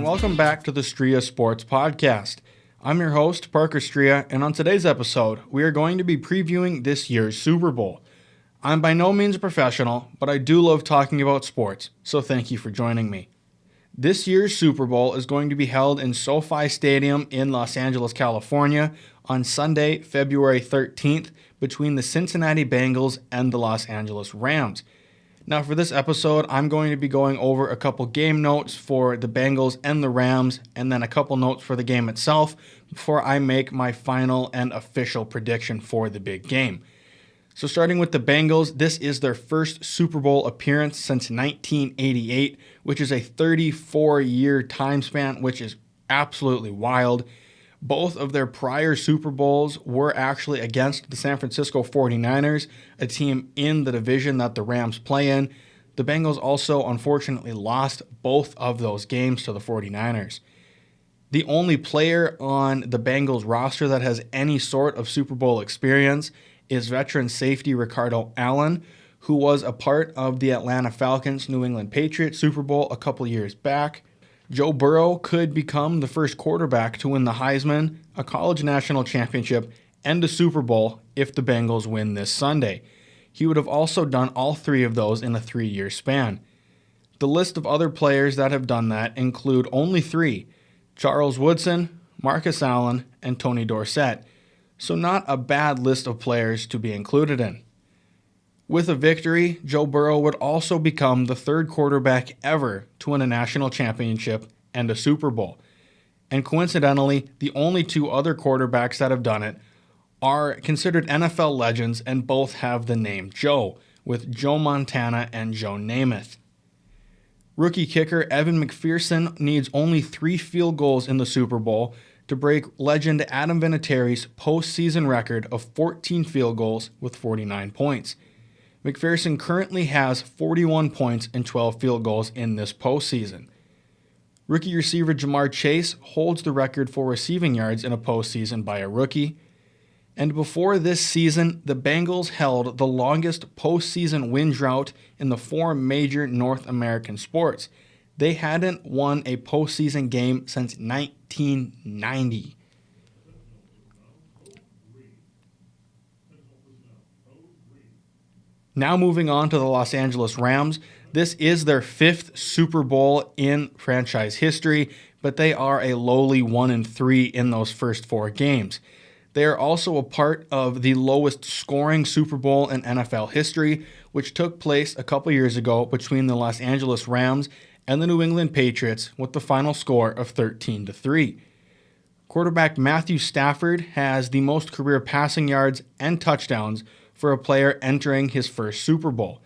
and welcome back to the Striha Sports Podcast. I'm your host, Parker Striha, and on today's episode, we are going to be previewing this year's Super Bowl. I'm by no means a professional, but I do love talking about sports, so thank you for joining me. This year's Super Bowl is going to be held in SoFi Stadium in Los Angeles, California, on Sunday, February 13th, between the Cincinnati Bengals and the Los Angeles Rams. Now for this episode, I'm going to be going over a couple game notes for the Bengals and the Rams, and then a couple notes for the game itself before I make my final and official prediction for the big game. So starting with the Bengals, this is their first Super Bowl appearance since 1988, which is a 34-year time span, which is absolutely wild. Both of their prior Super Bowls were actually against the San Francisco 49ers, a team in the division that the Rams play in. The Bengals also unfortunately lost both of those games to the 49ers. The only player on the Bengals roster that has any sort of Super Bowl experience is veteran safety Ricardo Allen, who was a part of the Atlanta Falcons New England Patriots Super Bowl a couple years back. Joe Burrow could become the first quarterback to win the Heisman, a college national championship, and a Super Bowl if the Bengals win this Sunday. He would have also done all three of those in a 3-year span. The list of other players that have done that include only 3: Charles Woodson, Marcus Allen, and Tony Dorsett. So not a bad list of players to be included in. With a victory, Joe Burrow would also become the third quarterback ever to win a national championship and a Super Bowl. And coincidentally, the only 2 other quarterbacks that have done it are considered NFL legends and both have the name Joe, with Joe Montana and Joe Namath. Rookie kicker Evan McPherson needs only 3 field goals in the Super Bowl to break legend Adam Vinatieri's postseason record of 14 field goals with 49 points. McPherson currently has 41 points and 12 field goals in this postseason. Rookie receiver Jamar Chase holds the record for receiving yards in a postseason by a rookie. And before this season, the Bengals held the longest postseason win drought in the 4 major North American sports. They hadn't won a postseason game since 1990. Now moving on to the Los Angeles Rams. This is their 5th Super Bowl in franchise history, but they are a lowly 1-3 in those first 4 games. They are also a part of the lowest scoring Super Bowl in NFL history, which took place a couple years ago between the Los Angeles Rams and the New England Patriots, with the final score of 13-3. Quarterback Matthew Stafford has the most career passing yards and touchdowns for a player entering his first Super Bowl.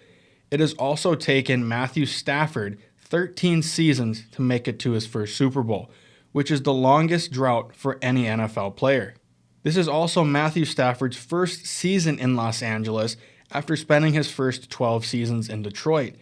It has also taken Matthew Stafford 13 seasons to make it to his first Super Bowl, which is the longest drought for any NFL player. This is also Matthew Stafford's first season in Los Angeles after spending his first 12 seasons in Detroit.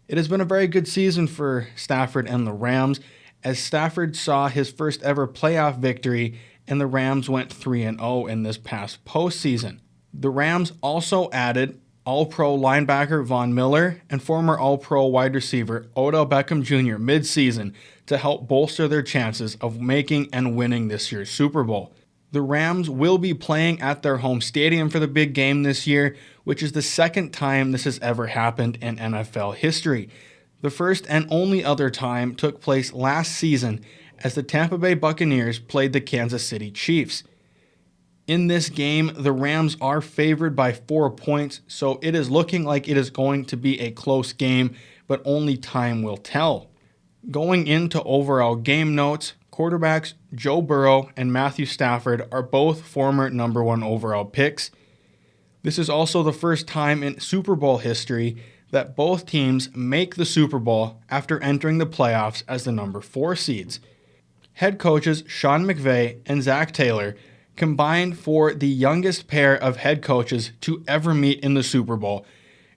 It has been a very good season for Stafford and the Rams, as Stafford saw his first ever playoff victory and the Rams went 3-0 in this past postseason. The Rams also added All-Pro linebacker Von Miller and former All-Pro wide receiver Odell Beckham Jr. mid-season to help bolster their chances of making and winning this year's Super Bowl. The Rams will be playing at their home stadium for the big game this year, which is the second time this has ever happened in NFL history. The first and only other time took place last season as the Tampa Bay Buccaneers played the Kansas City Chiefs. In this game, the Rams are favored by 4 points, so it is looking like it is going to be a close game, but only time will tell. Going into overall game notes, quarterbacks Joe Burrow and Matthew Stafford are both former number 1 overall picks. This is also the first time in Super Bowl history that both teams make the Super Bowl after entering the playoffs as the number 4 seeds. Head coaches Sean McVay and Zach Taylor combined for the youngest pair of head coaches to ever meet in the Super Bowl,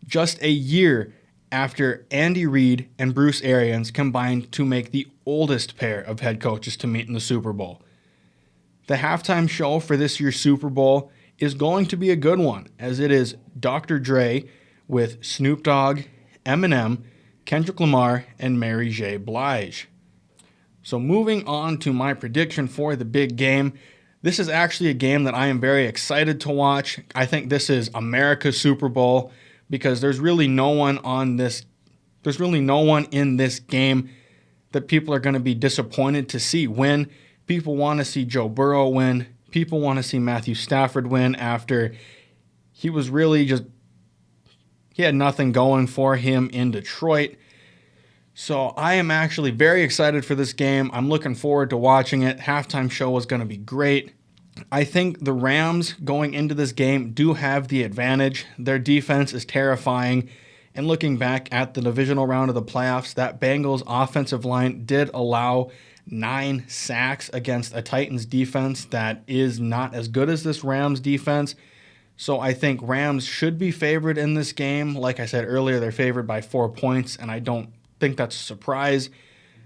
just a year after Andy Reid and Bruce Arians combined to make the oldest pair of head coaches to meet in the Super Bowl. The halftime show for this year's Super Bowl is going to be a good one, as it is Dr. Dre with Snoop Dogg, Eminem, Kendrick Lamar, and Mary J. Blige. So moving on to my prediction for the big game. This is actually a game that I am very excited to watch. I think this is America's Super Bowl because there's really no one in this game that people are going to be disappointed to see win. People want to see Joe Burrow win. People want to see Matthew Stafford win after he was really he had nothing going for him in Detroit. So I am actually very excited for this game. I'm looking forward to watching it. Halftime show is going to be great. I think the Rams going into this game do have the advantage. Their defense is terrifying. And looking back at the divisional round of the playoffs, that Bengals offensive line did allow 9 sacks against a Titans defense that is not as good as this Rams defense. So I think Rams should be favored in this game. Like I said earlier, they're favored by 4 points, and I don't think that's a surprise.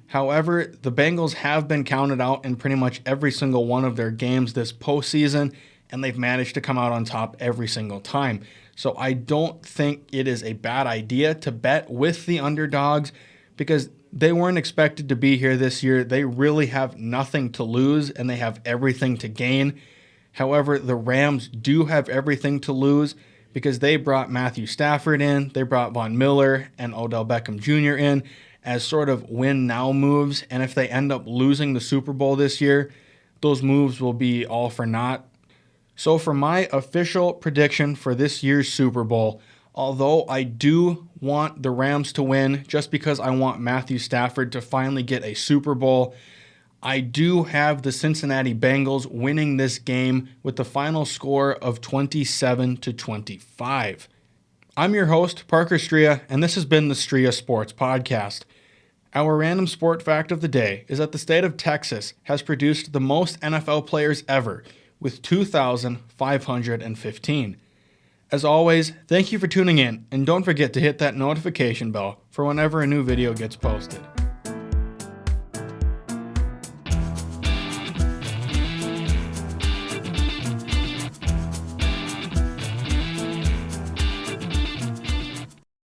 However, the Bengals have been counted out in pretty much every single one of their games this postseason, and they've managed to come out on top every single time. So I don't think it is a bad idea to bet with the underdogs because they weren't expected to be here this year. They really have nothing to lose, and they have everything to gain. However, the Rams do have everything to lose because they brought Matthew Stafford in, they brought Von Miller and Odell Beckham Jr. in as sort of win-now moves, and if they end up losing the Super Bowl this year, those moves will be all for naught. So for my official prediction for this year's Super Bowl, although I do want the Rams to win just because I want Matthew Stafford to finally get a Super Bowl, I do have the Cincinnati Bengals winning this game with the final score of 27-25. I'm your host, Parker Striha, and this has been the Striha Sports Podcast. Our random sport fact of the day is that the state of Texas has produced the most NFL players ever, with 2,515. As always, thank you for tuning in, and don't forget to hit that notification bell for whenever a new video gets posted.